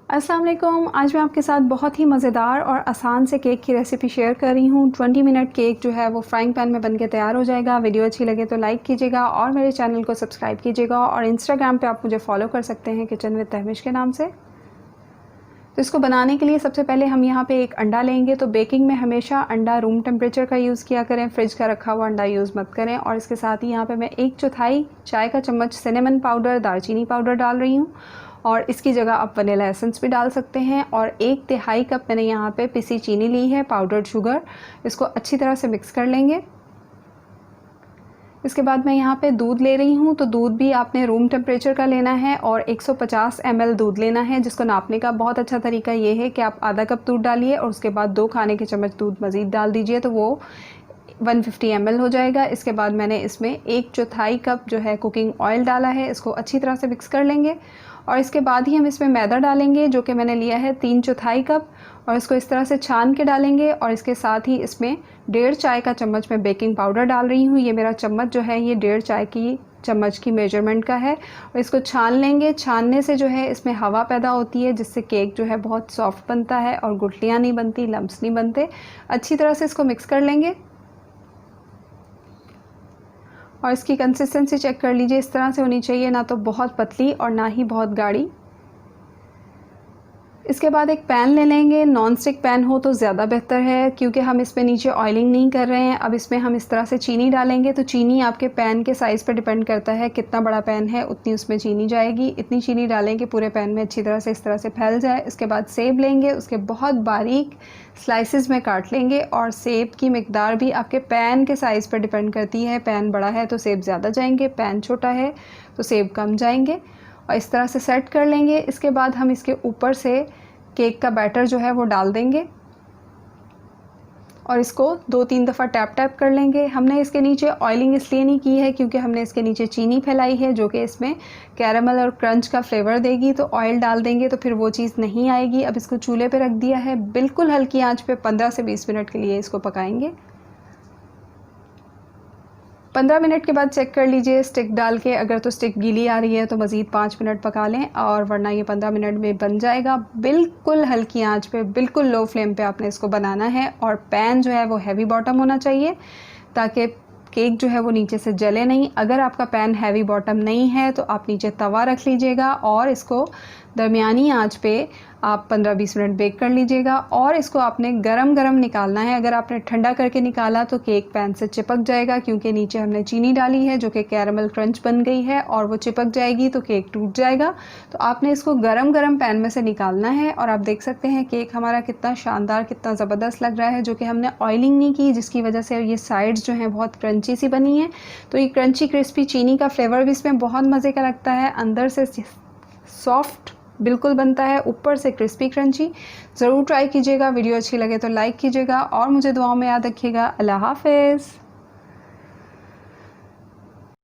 अस्सलाम वालेकुम। आज मैं आपके साथ बहुत ही मज़ेदार और आसान से केक की रेसिपी शेयर कर रही हूँ। 20 मिनट केक जो है वो फ्राइंग पैन में बनके तैयार हो जाएगा। वीडियो अच्छी लगे तो लाइक कीजिएगा और मेरे चैनल को सब्सक्राइब कीजिएगा और इंस्टाग्राम पे आप मुझे फॉलो कर सकते हैं किचन विद तहमिश के नाम से। तो इसको बनाने के लिए सबसे पहले हम यहाँ पे एक अंडा लेंगे। तो बेकिंग में हमेशा अंडा रूम टेम्परेचर का यूज़ किया करें, फ्रिज का रखा हुआ अंडा यूज़ मत करें। और इसके साथ ही यहाँ पे मैं 1/4 चाय का चम्मच सिनेमन पाउडर, दालचीनी पाउडर डाल रही हूँ और इसकी जगह आप वनीला एसेंस भी डाल सकते हैं। और 1/3 कप मैंने यहाँ पे पिसी चीनी ली है, पाउडर्ड शुगर। इसको अच्छी तरह से मिक्स कर लेंगे। इसके बाद मैं यहाँ पे दूध ले रही हूँ। तो दूध भी आपने रूम टेम्परेचर का लेना है और 150 ml दूध लेना है। जिसको नापने का बहुत अच्छा तरीका ये है कि आप आधा कप दूध डालिए और उसके बाद 2 खाने के चम्मच दूध मज़ीद डाल दीजिए, तो वो 150 ml हो जाएगा। इसके बाद मैंने इसमें 1/4 कप जो है कुकिंग ऑयल डाला है। इसको अच्छी तरह से मिक्स कर लेंगे और इसके बाद ही हम इसमें मैदा डालेंगे, जो कि मैंने लिया है 3/4 कप, और इसको इस तरह से छान के डालेंगे। और इसके साथ ही इसमें 1.5 चाय का चम्मच मैं बेकिंग पाउडर डाल रही हूँ। ये मेरा चम्मच जो है ये 1.5 चाय की चम्मच की मेजरमेंट का है। और इसको छान लेंगे। छानने से जो है इसमें हवा पैदा होती है, जिससे केक जो है बहुत सॉफ्ट बनता है और गुठलियाँ नहीं बनती, लम्प्स नहीं बनते। अच्छी तरह से इसको मिक्स कर लेंगे और इसकी कंसिस्टेंसी चेक कर लीजिए। इस तरह से होनी चाहिए, ना तो बहुत पतली और ना ही बहुत गाढ़ी। इसके बाद एक पैन ले लेंगे। नॉन स्टिक पैन हो तो ज़्यादा बेहतर है, क्योंकि हम इसमें नीचे ऑयलिंग नहीं कर रहे हैं। अब इसमें हम इस तरह से चीनी डालेंगे। तो चीनी आपके पैन के साइज़ पर डिपेंड करता है, कितना बड़ा पैन है उतनी उसमें चीनी जाएगी। इतनी चीनी डालें कि पूरे पैन में अच्छी तरह से इस तरह से फैल जाए। इसके बाद सेब लेंगे, उसके बहुत बारीक स्लाइसेस में काट लेंगे। और सेब की मिकदार भी आपके पैन के साइज़ पर डिपेंड करती है। पैन बड़ा है तो सेब ज़्यादा जाएंगे, पैन छोटा है तो सेब कम जाएंगे। और इस तरह से सेट कर लेंगे। इसके बाद हम इसके ऊपर से केक का बैटर जो है वो डाल देंगे और इसको 2-3 दफ़ा टैप टैप कर लेंगे। हमने इसके नीचे ऑयलिंग इसलिए नहीं की है क्योंकि हमने इसके नीचे चीनी फैलाई है, जो कि इसमें कैरेमल और क्रंच का फ्लेवर देगी। तो ऑयल डाल देंगे तो फिर वो चीज़ नहीं आएगी। अब इसको चूल्हे पे रख दिया है, बिल्कुल हल्की आंच पे 15 से 20 मिनट के लिए इसको पकाएंगे। 15 मिनट के बाद चेक कर लीजिए स्टिक डाल के। अगर तो स्टिक गीली आ रही है तो मज़ीद 5 मिनट पका लें, और वरना ये 15 मिनट में बन जाएगा। बिल्कुल हल्की आंच पे, बिल्कुल लो फ्लेम पे आपने इसको बनाना है। और पैन जो है वो हैवी बॉटम होना चाहिए, ताकि केक जो है वो नीचे से जले नहीं। अगर आपका पैन हैवी बॉटम नहीं है तो आप नीचे तवा रख लीजिएगा और इसको दरमियानी आंच पे आप 15-20 मिनट बेक कर लीजिएगा। और इसको आपने गरम गरम निकालना है। अगर आपने ठंडा करके निकाला तो केक पैन से चिपक जाएगा, क्योंकि नीचे हमने चीनी डाली है जो कि कैरेमल क्रंच बन गई है, और वो चिपक जाएगी तो केक टूट जाएगा। तो आपने इसको गरम गरम पैन में से निकालना है। और आप देख सकते हैं केक हमारा कितना शानदार, कितना ज़बरदस्त लग रहा है, जो कि हमने ऑयलिंग नहीं की, जिसकी वजह से ये साइड्स जो हैं बहुत क्रंची सी बनी है। तो ये क्रंची क्रिस्पी चीनी का फ्लेवर भी इसमें बहुत मज़े का लगता है। अंदर से सॉफ्ट बिल्कुल बनता है, ऊपर से क्रिस्पी क्रंची। ज़रूर ट्राई कीजिएगा। वीडियो अच्छी लगे तो लाइक कीजिएगा और मुझे दुआओं में याद रखिएगा। अल्लाह हाफ़िज़।